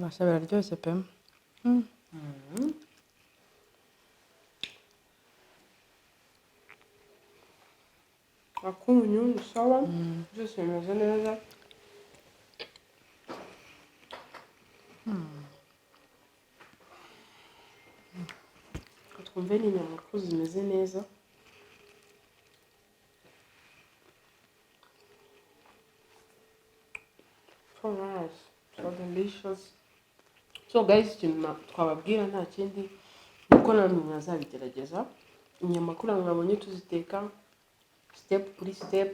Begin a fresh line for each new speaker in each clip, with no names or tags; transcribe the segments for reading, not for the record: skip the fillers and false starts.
Basha biraryoshye pe.
Akunyu ni sawa, byose bimeze neza. Twumve n'inyama ko zimeze neza. So nice, so delicious. So guys, ikintu twababwira nta kindi nuko namwe mwazabigerageza. Inyama kuri mwabonye tuziteka step kuri step.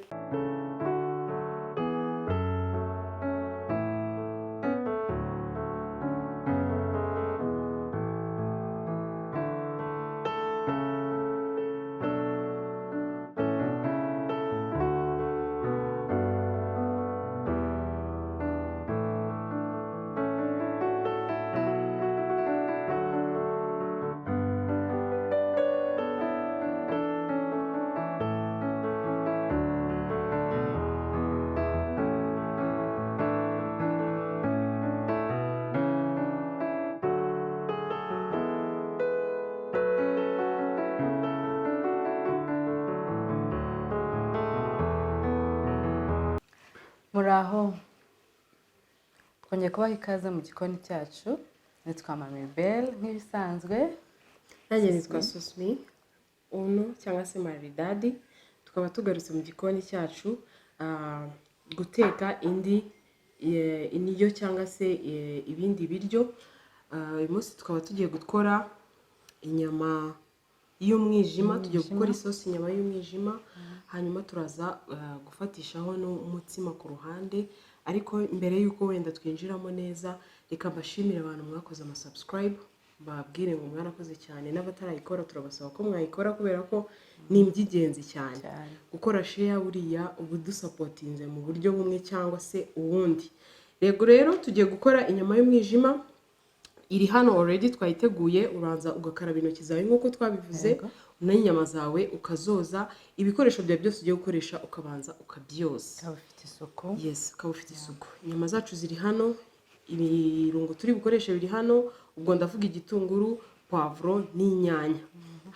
Muraho. Twongeye kubaha ikaze mu gikoni cyacu. Nitwa Mami Belle nk'ibisanzwe.
Nanjye nitwa Susmi Uno cyangwa se Maridadi. Tukaba tugarutse mu gikoni cyacu guteka indyo cyangwa se ibindi biryo. Uyu munsi tukaba tugiye gukora inyama y'umwijima, tugiye gukora isosi inyama y'umwijima, hanyuma turaza gufatishaho n'umutsima ku ruhande. Ariko mbere yuko wenda twinjiramo neza, reka mbashimire abantu mwakoze subscribe, babwire ngo mwarakoze cyane, n'abatarayikora turabasaba ko mwayikora kubera ko ni iby'ingenzi cyane. Gukora share buriya ubu dusapotinze mu buryo bumwe cyangwa se ubundi. Rero tugiye gukora inyama y'umwijima. Iri hano already twayiteguye, uranza ugakaraba intoki zawe nk'uko twabivuze, n'inyama zawe ukazoza, ibikoresho byawe byose ugiye gukoresha ukabanza ukabyoza.
Ukaba ufite isuku.
Yes, ukaba ufite isuku. Inyama zacu ziri hano, ibirungo turi bukoreshe biri hano, ubwo ndavuga igitunguru, poivron n'inyanya.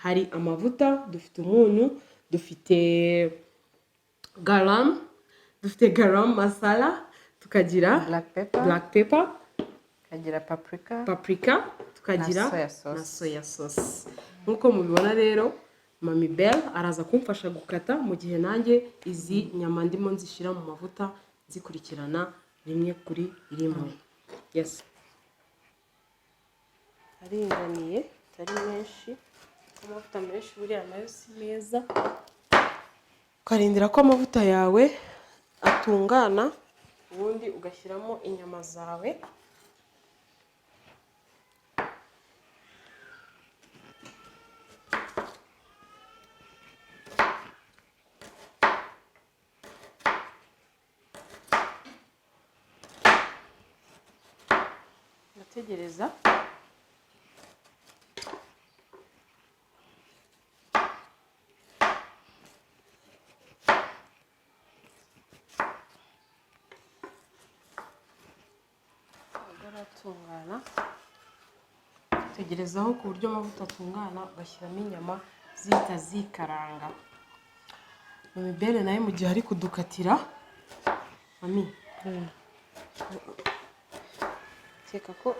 Hari amavuta, dufite umunyu, dufite garam masala, tukagira black pepper,
Kagira
paprika, tukagira na soya sauce. Nkuko mubibona rero, Mami Belle araza kumfasha gukata mu gihe nanjye izi nyama ndimo nzishyira mu mavuta zikurikirana rimwe kuri rimwe. Yes. Aringaniye, atari menshi. Amavuta menshi buriya nayo si meza. Ukarindira ko amavuta yawe atungana, ubundi ugashyiramo inyama zawe. Tegereza agatungana, tegerezaho ku buryo amavuta atungana, ugashyiramo inyama zihita zikaranga. Mami Belle nawe mu gihe ari kudukatira, Mami teka ko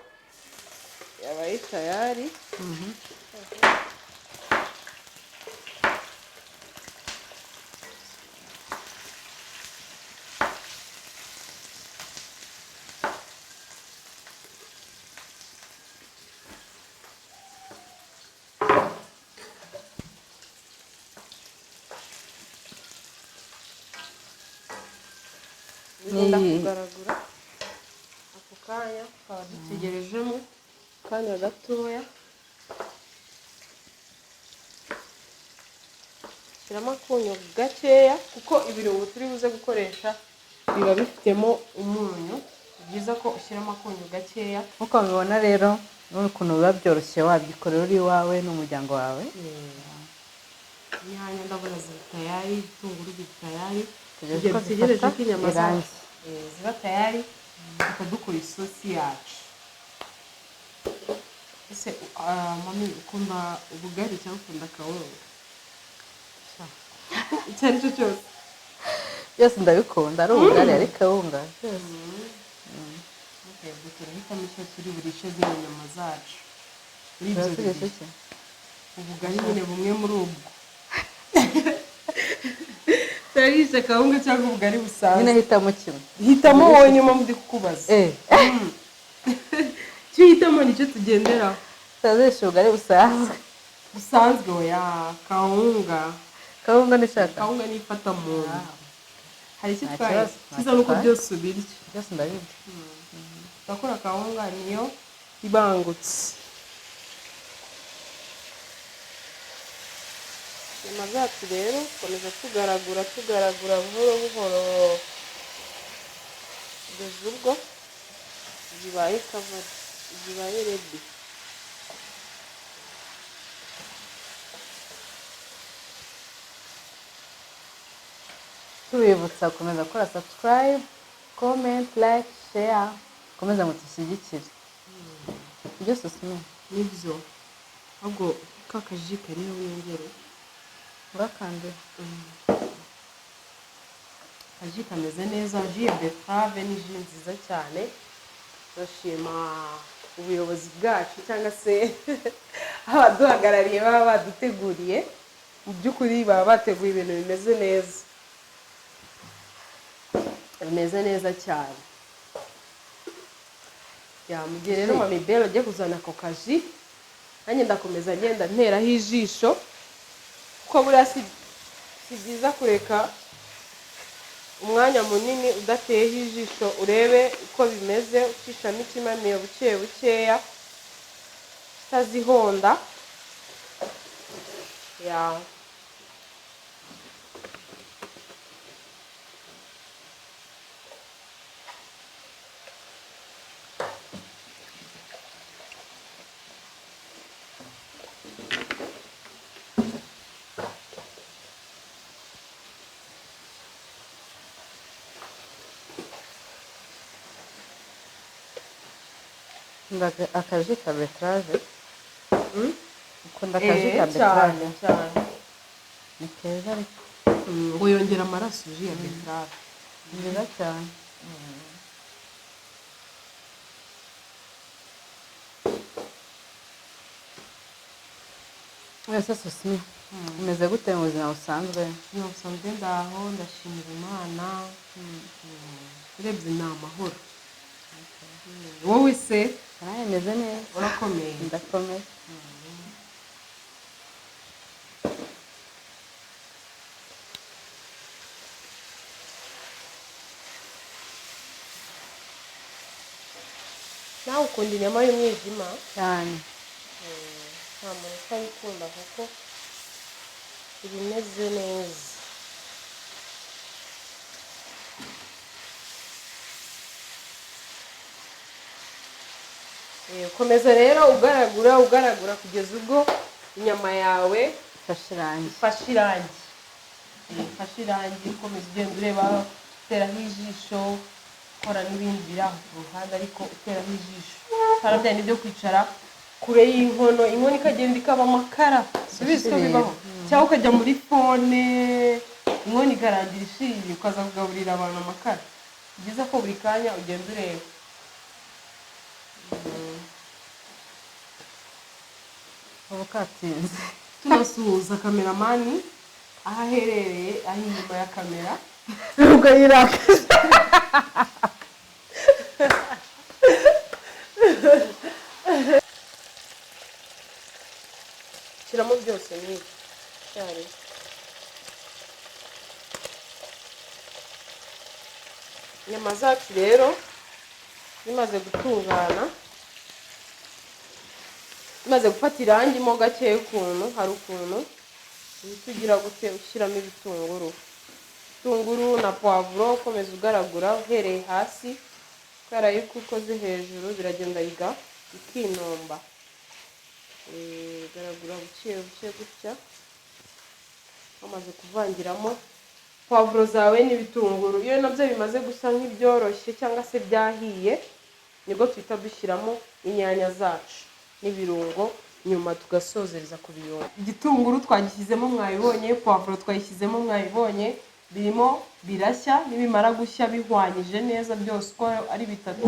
yabaye tayari. Ngenda kugaragura ako kanya, tukaba dutegerejemo akanya gatoya. Shyiramo akunyu gakeya kuko ibirungo turi buze gukoresha biba bifitemo umunyu. Ni byiza ko ushyiramo akunyu gakeya.
Nkuko mubibona rero, n'ukuntu biba byoroshye wabyikorera uri iwawe n'umuryango wawe.
Inyanya ndabona ziri tayari, ibitunguru biri tayari.
Tutegereje
ko inyama ziba tayari, tukadukora isosi yacu. ese mami ukunda ubugari cyangwa ukunda kawunga icyo ari cyo cyose
byose ndabikunda ari ubugari ari kawunga byose
turahitamo icyo turi burishe zino nyama zacu muri ibyo
urasigaje
bibiri
iki
ubugari nyine bumwe muri ubwo turarisha kawunga cyangwa ubugari
nyine
busanzwe
hitamo kimwe
hitamo wowe niyo mpamvu ndi kukubaza icyo uhitamo nicyo tugenderaho
utazirisha ubugari busanzwe
busanzwe oya kawunga
kawunga nishaka
kawunga nifata mu nda hari icyo
Nta
twaye
kibazo, nta
cyiza nuko
kibazo.
byose ubirya
byose ndabirya
turakora kawunga niyo ibangutse inyama zacu rero dukomeza tugaragura buhoro buhoro kugeza ubwo zibaye kavadi zibaye redi
tubibutsa gukomeza gukora subscribe comment like share komeza mutushyigikire ibyo susime
nibyo ahubwo ka kaji kariho wiyongere
urakande
kaji kameze neza ji ya betrave ni ji nziza cyane turashima ubuyobozi bwacu cyangwa se abaduhagarariye baba baduteguriye mu by'ukuri baba bateguye ibintu bimeze neza cyane mu gihe rero mami bero agiye kuzana ako kaji nanjye ndakomeza ngenda nteraho ijisho kuko buriya si byiza kureka umwanya munini udateyeho ijisho urebe uko bimeze ucishamo ikimamiyo bukeya utazihonda
akaji ka beterave ukunda akaji ka beterave
cyane
ni keza ariko
ngo yongera amaraso ji ya beterave
ni nziza cyane wese susime umeze gute mu buzima busanzwe
usanzwe ndaho ndashimira imana urebye ni amahoro wowe se
nawe meze neza
urakomeye
ndakomeye
nawe ukunda inyama y'umwijima
cyane
nta muntu utayikunda kuko iba imeze neza komeza rero ugaragura kugeza ubwo inyama yawe ifashe irangi ukomeza ugenda ureba uteraho ijisho ukora n'ibindi biri aho ku ruhande ariko uteraho ijisho harabyaye n'ibyo kwicara kure y'inkono ikagenda ikaba amakara subizi ko bibaho cyangwa ukajya muri fone inkono ikarangira ishiye ukaza kugaburira abantu amakara ni byiza ko buri kanya ugenda ureba
ubu katinze
tunasuhuza kameramani aho aherereye aho inyuma ya kamera
nubwo yirakaje
shyiramo byose niba cyari inyama zacu rero zimaze gutungana zimaze gufata irangi mo gakeya ukuntu hari ukuntu uhita ugira gute ushyiramo ibitunguru na puwavuro ukomeza ugaragura uhereye hasi kubera yuko ukoze hejuru biragenda bikinomba garagura buke gutya wamaze kuvangiramo puwavuro zawe n'ibitunguru iyo nabyo bimaze gusa nk'ibyoroshye cyangwa se byahiye nibwo tuhita dushyiramo inyanya zacu n'ibirungo, nyuma tugasozereza ku birungo. Igitunguru twagishyizemo mwabibonye, puwavuro twayishyizemo mwabibonye, birimo birashya, nibimara gushya bihwanyije neza byose uko ari bitatu,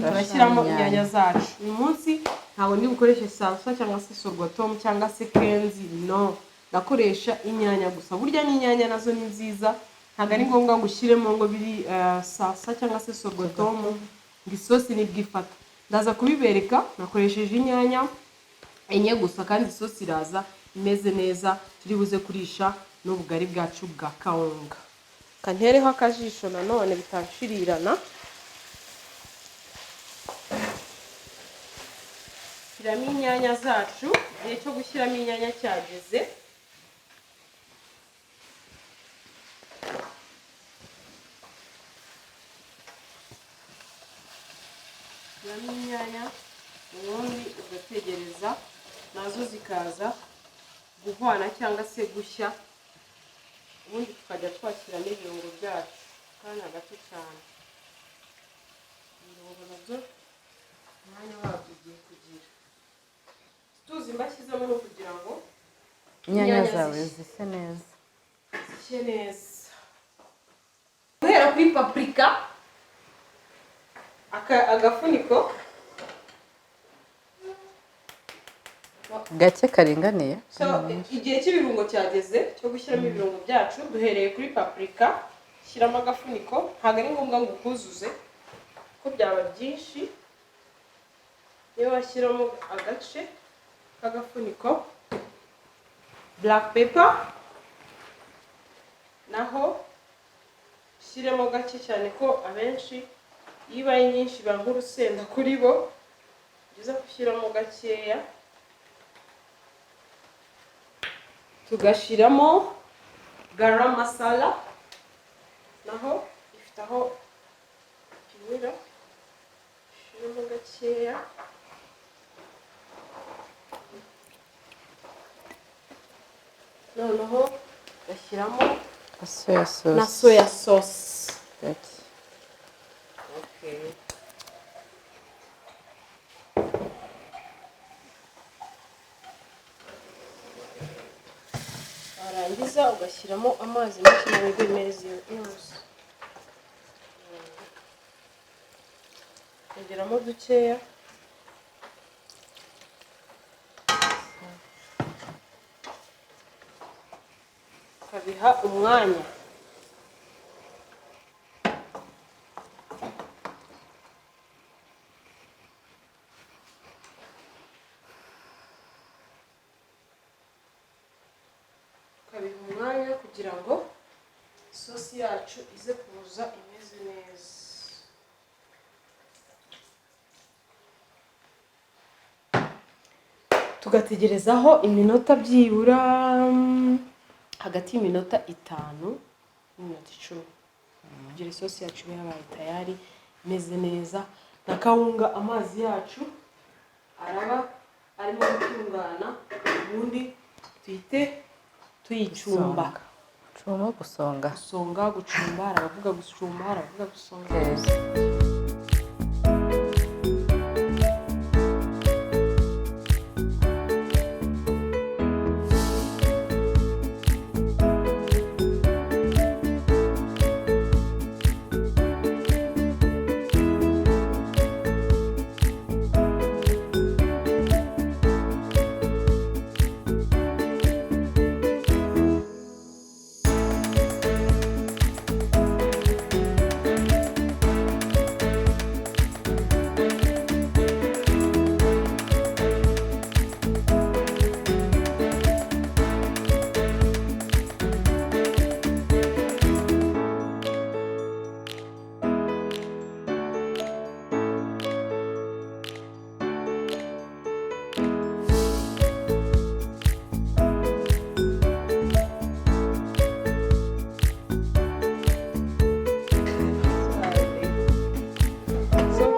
turashyiramo inyanya zacu. Uyu munsi ntabwo ndi bukoreshe salsa cyangwa se sorghum cyangwa se kenzi, no, ndakoresha inyanya gusa. Burya n'inyanya nazo ni nziza, ntabwo ari ngombwa ngo ushyiremo ngo biri salsa cyangwa se sorghum ngo isosi nibwo ifata. Ndaza kubibereka, nakoresheje inyanya enye gusa kandi isosi iraza imeze neza, turi buze kurisha n'ubugari bwacu bwa kawunga. Kantereho akajisho nanone bitashirirana. Shyiramo inyanya zacu, igihe cyo gushyiramo inyanya cyageze. Shyiramo inyanya, ubundi ugategereza nazo zikaza guhwana cyangwa se gushya, ubundi tukajya twashyiramo ibirungo byacu kanya gato cyane. Ibirungo nabyo umwanya wabyo ugiye kugira, tuzi mbashyizemo no kugira ngo
inyanya zawe zise neza,
zishye neza. Guhera kuri paprika, agafuniko
gake karinganiye.
So, igihe cy'ibirungo cyageze cyo gushyiramo ibirungo byacu. Duhereye kuri paprika, shyiramo agafuniko, ntabwo ari ngombwa ngo ukuzuze ko byaba byinshi. Niyo washyiramo agace k'agafuniko. Black pepper naho ushyiremo gake cyane ko abenshi iyo ibaye nyinshi biba nk'urusenda kuri bo, byiza gushyiramo gakeya. Tugashyiramo garam masala, naho ifite aho ipimira, ushyiramo gakeya. Noneho gashyiramo na soya sauce. Okay. Warangiza ugashyiramo amazi make nabwo imeze yose. Ongeramo dukeya. Ukabiha umwanya. Ukabiha umwanya kugira ngo isosi yacu ize kuza imeze neza. Tugategerezaho iminota byibura hagati y'iminota 5 n'iminota 10 kugira isosi yacu ibe yabaye tayari imeze neza. Na kawunga amazi yacu araba arimo gutungana, ubundi tuhite tuyicumba.
Gusonga,
gucumba, aravuga gucumba, aravuga gusonga.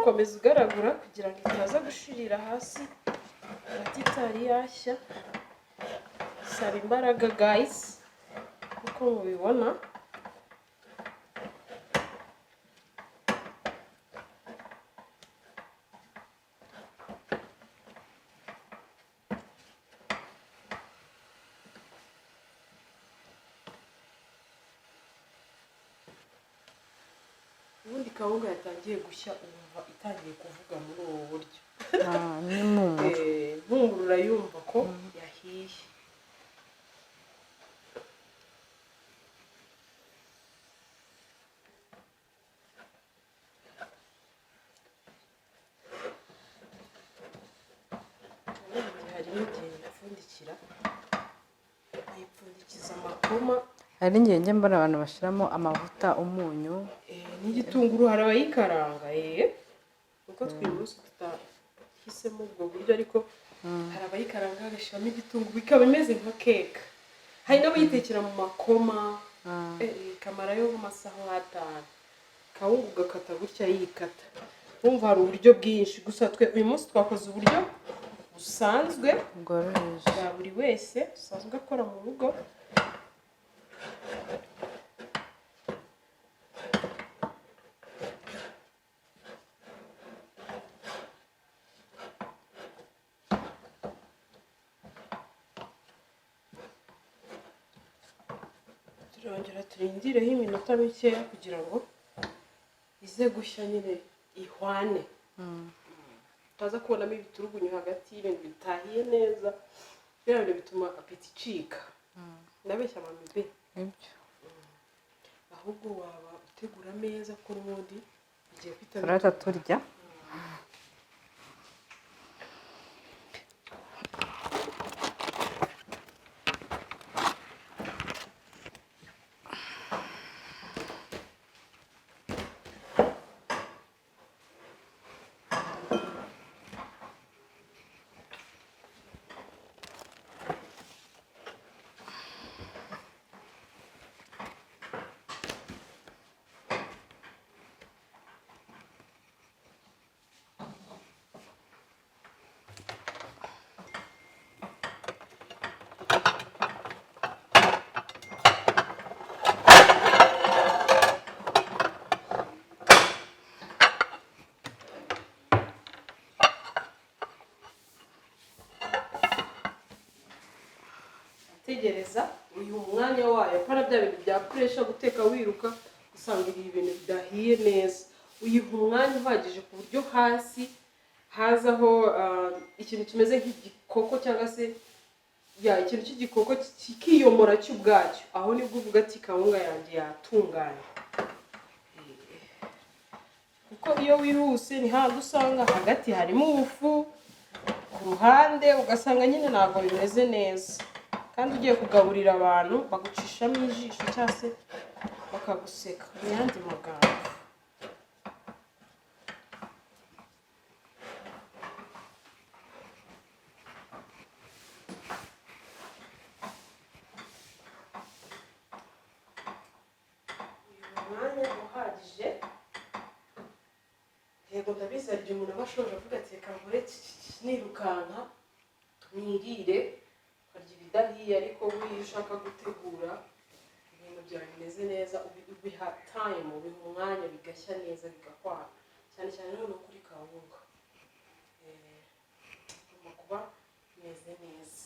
Komeza ugaragura kugira ngo itaza gushirira hasi hagati itari yashya. Saba imbaraga guys, uko mubibona. ubundi kawunga yatangiye gushya umva itangiye kuvuga muri ubu buryo
n'impumuro
impumuro urayumva ko yahiye. hari n'igihe nyipfundikira nyipfundikiza amakoma.
hari n'igihe njya mbona abantu bashyiramo amavuta, umunyu
n'igitunguru, hari abayikaranga kuko twibutse tutahisemo ubwo buryo, ariko hari abayikaranga bagashyiramo igitunguru ikaba imeze nka keke. hari n'abayitekera mu makoma ikamarayo nk'amasaha 5. kawunga ugakata gutya yikata. wumva hari uburyo bwinshi, gusa twe uyu munsi twakoze uburyo busanzwe
bworoheje
bwa buri wese usanzwe akora mu rugo. turongera turindireho iminota mikeya kugira ngo ize gushya nyine ihwane. utaza kubonamo ibiturugunyu hagati y'ibintu bitahiye neza, biriya bintu bituma apeti icika. ndabeshya mami be
ibyo
ahubwo waba utegura ameza ko n'ubundi igiye kwita
turahita turya.
tegereza uyu mwanya wayo, para bya bintu bya puresha guteka wiruka usanga ibi bintu bidahiye neza. uyiha umwanya uhagije ku buryo hasi hazaho ikintu kimeze nk'igikoko cyangwa se ikintu cy'igikoko kikiyomora cy'ubwacyo. aho nibwo uvuga ati kawunga yanjye yatunganye. kuko iyo wihuse ni handi usanga hagati harimo ubufu, ku ruhande ugasanga nyine ntabwo bimeze neza. kandi ugiye kugaburira abantu bagucishamo ijisho cyangwa se bakaguseka mu yandi magambo. umwanya uhagije, yego ndabizi hari igihe umuntu aba ashoje avuga ati reka nkore nirukanka mwirire ukarya ibidahiye, ariko iyo ushaka gutegura ibintu byawe bimeze neza ubiha time, ubiha umwanya bigashya neza bigakwana, cyane cyane no kuri kawunga ugomba kuba bimeze neza.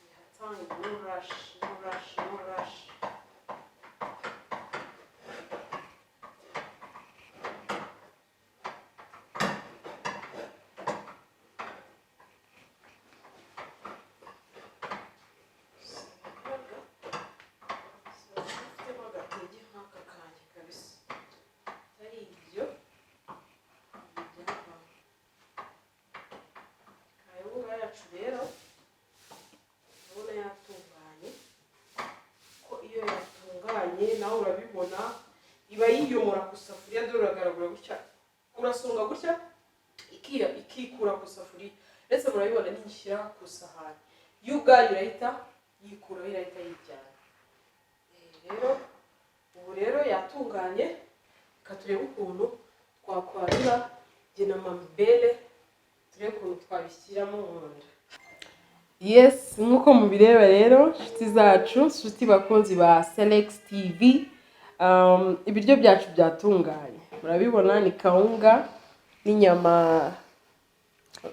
biha time, no rush, no rush, no rush. rero urabona yatunganye, ko iyo yatunganye nawe urabibona iba yiyomora ku isafuriya. dore uragaragura gutya, urasunga gutya ikikura ku isafuriya, ndetse murabibona nishyira ku isahani yo ubwayo irahita yikuraho, irahita yijyana. rero ubu rero yatunganye, reka turebe ukuntu twakwarura jye na mami Belle, turebe ukuntu twabishyiramo mu nda. Yes, nk'uko mubireba rero inshuti zacu, inshuti bakunzi ba Selex TV, ibiryo byacu byatunganye, murabibona ni kawunga n'inyama,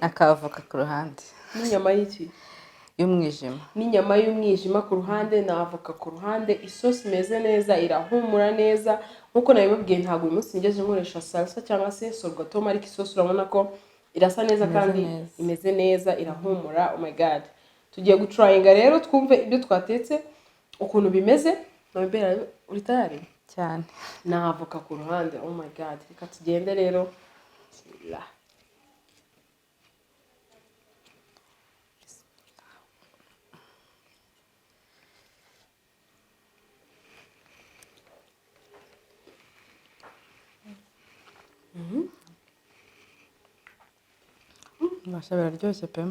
akavoka ku ruhande,
n'inyama y'iki
y'umwijima
n'inyama y'umwijima ku ruhande na avoka ku ruhande. Isosi imeze neza, irahumura neza nk'uko nabibabwiye. Ntabwo uyu munsi nigeze nkoresha salsa cyangwa se sorghum, ariko isosi urabona ko irasa neza kandi imeze neza, irahumura. Oh my god, tugiye gutrayinga rero twumve ibyo twatetse ukuntu bimeze. Nabibera uri tayari
cyane
na avoka ku ruhande. Oh my god, reka tugende rero.
Basha biraryoshye pe.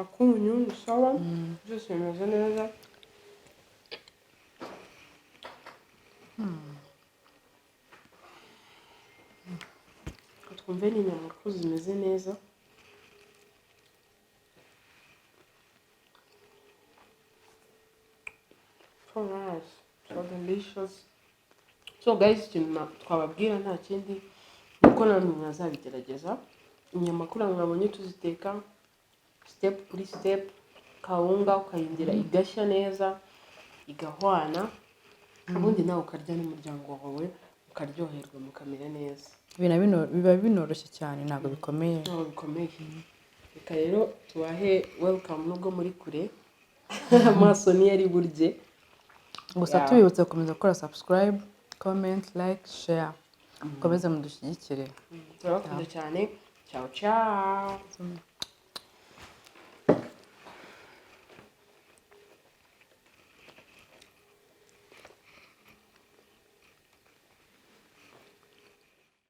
Akunyu ni sawa, byose bimeze neza. Twumve n'inyama ko zimeze neza. So nice, so delicious. So guys, ikintu twababwira nta kindi nuko namwe mwazabigerageza. Inyama kuriya mwabonye tuziteka step kuri step, kawunga ukayindira igashya neza igahwana, ubundi nawe ukarya n'umuryango wawe ukaryoherwa mukamera neza.
Biba binoroshye cyane, ntabwo bikomeye.
Ntabwo bikomeye. Reka rero tubahe welcome nubwo muri kure amaso niyo ari burye.
Gusa tubibutse gukomeza gukora subscribe, comment, like, share, mukomeze mudushyigikire.
Turabakunda cyane. Ciao ciao.